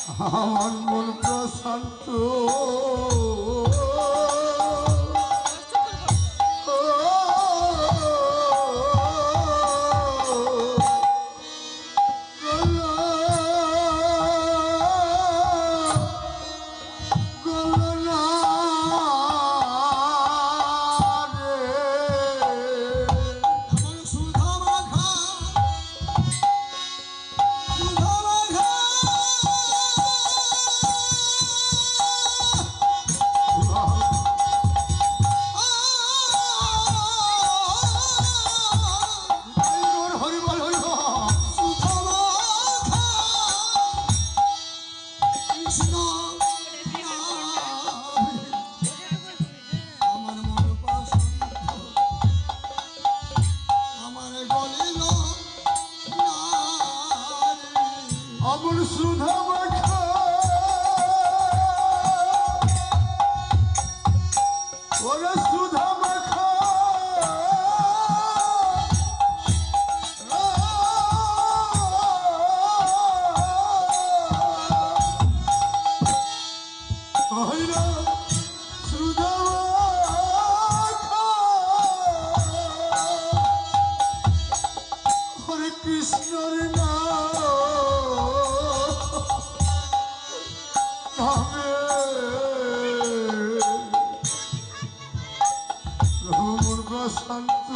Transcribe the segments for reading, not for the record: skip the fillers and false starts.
আমার মন প্রশান্ত অমর সুধা মাখা ওরে সুধা মাখা সুধা মাখা হরে কৃষ্ণর শান্ত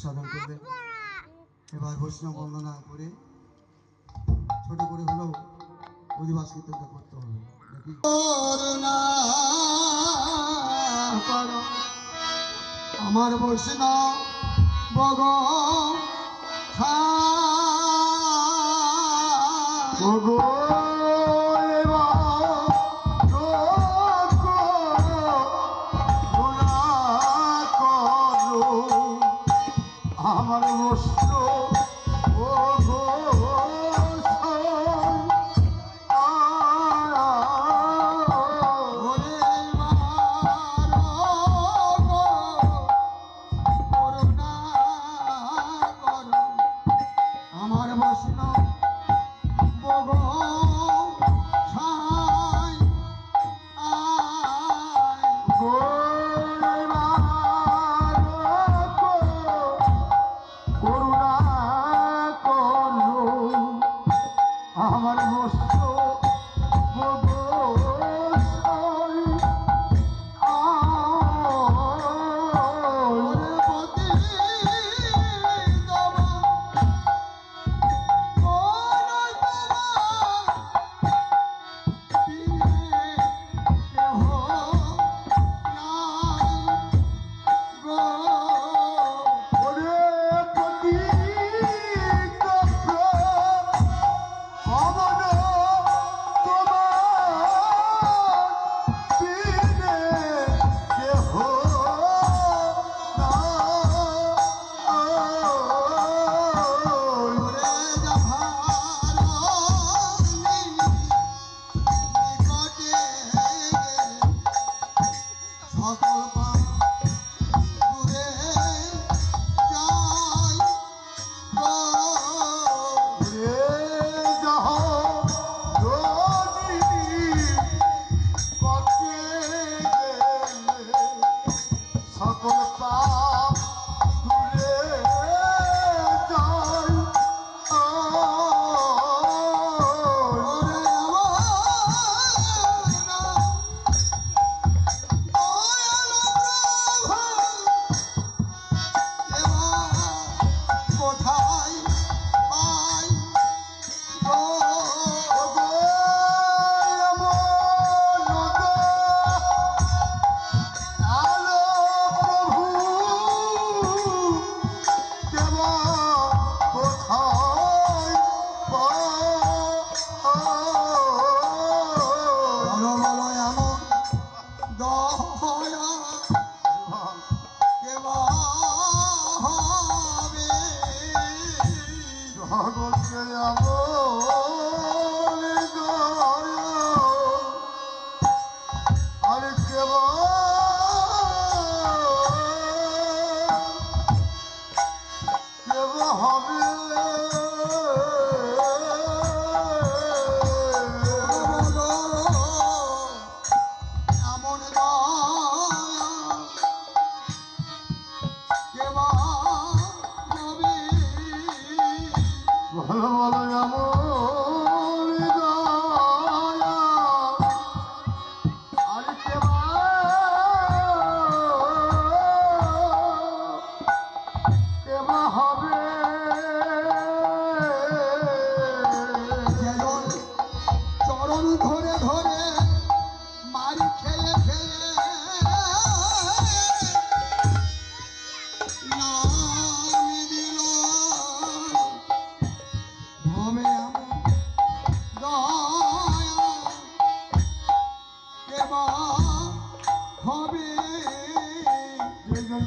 সাধন করবেন। এবার বৈষ্ণব বন্দনা করে ছোট করে হলেও অধিবাস কীর্তনটা করতে হবে। আমার বৈষ্ণব ভগ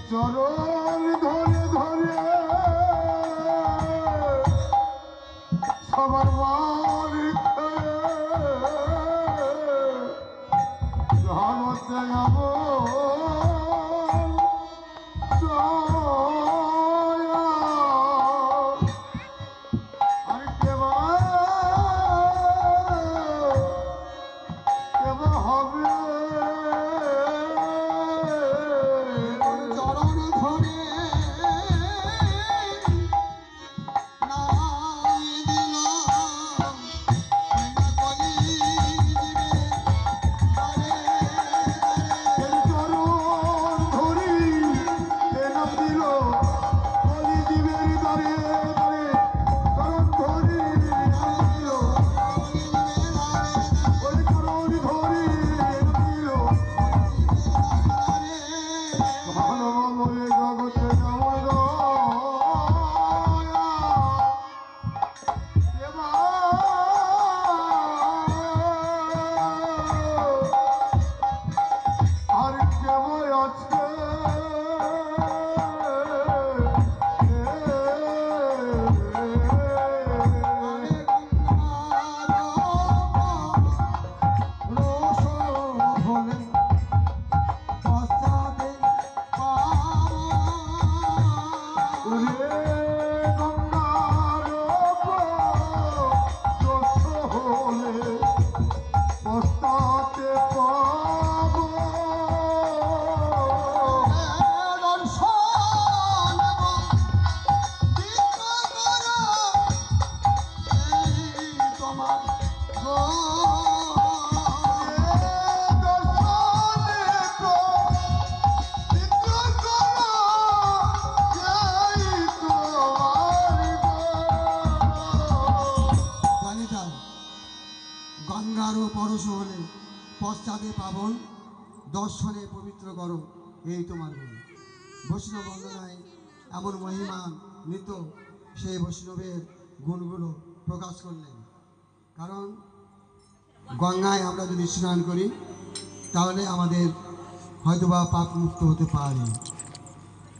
চরণ ধরে ধরে সবার বাড়ি ধনতে আর কেবা কেবা হবে চরণ ধরে জানি তার গঙ্গার ও পরশ হলে পশ্চাদে পাবন, দর্শনে পবিত্র করো এই তোমার গুণ। বৈষ্ণব বন্দনায় এমন মহিমা নিত, সেই বৈষ্ণবের গুণগুলো প্রকাশ করলেন। কারণ গঙ্গায় আমরা যদি স্নান করি তাহলে আমাদের হয়তোবা পাপ মুক্ত হতে পারি,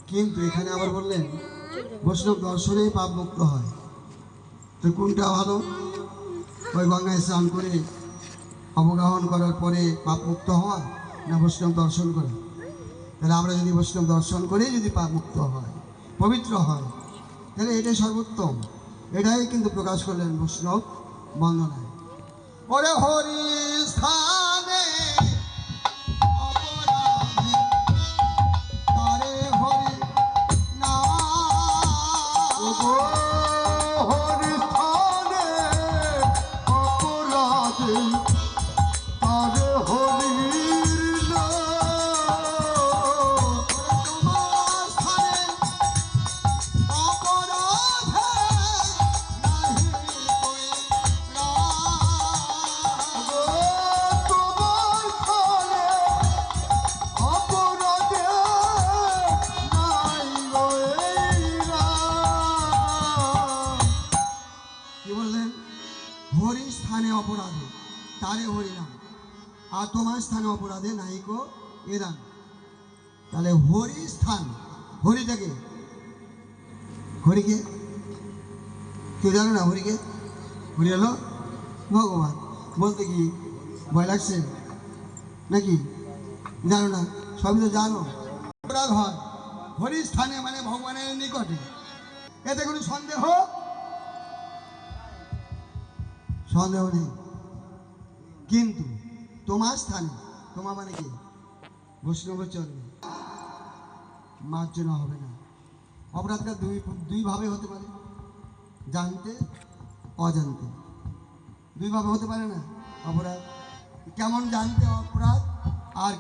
কিন্তু এখানে আবার বললেন বৈষ্ণব দর্শনেই পাপ মুক্ত হয়। তো কোনটা ভালো? ওই গঙ্গায় স্নান করে অবগাহন করার পরে পাপ মুক্ত হওয়া, না বৈষ্ণব দর্শন করা? তাহলে আমরা যদি বৈষ্ণব দর্শন করে যদি পাপ মুক্ত হয়, পবিত্র হয়, তাহলে এটাই সর্বোত্তম। এটাই কিন্তু প্রকাশ করলেন বৈষ্ণব বন্দনায়। ওরে হরি স্থানে অপরাধে তারে হরি নাম। হরিস্থানে অপরাধে তারে হরির নাম। তোমার স্থানে অপরাধে নাহি কোই রাম। তোমার স্থানে অপরাধে নাই রইরা। কি বললেন? হরি স্থানে অপরাধে তারে হরি নাম, আর তোমার স্থানে অপরাধে নাইকো এরাম। তাহলে হরি স্থান, হরিটাকে, হরিকে কেউ জানো না? হরিকে, হরি হলো ভগবান। বলতে কি ভয় লাগছে নাকি? জানো না? সবই তো জানো। অপরাধ হয় হরি স্থানে মানে ভগবানের নিকটে, এতে কোনো সন্দেহ সন্দেহ নেই। কিন্তু তোমার স্থানে, তোমার মানে কি? বৈষ্ণব চলবে, মার্জনা হবে না। অপরাধটা দুইভাবে হতে পারে, জানতে অজান্তে, দুইভাবে হতে পারে না অপরাধ। কেমন জানতে অপরাধ আর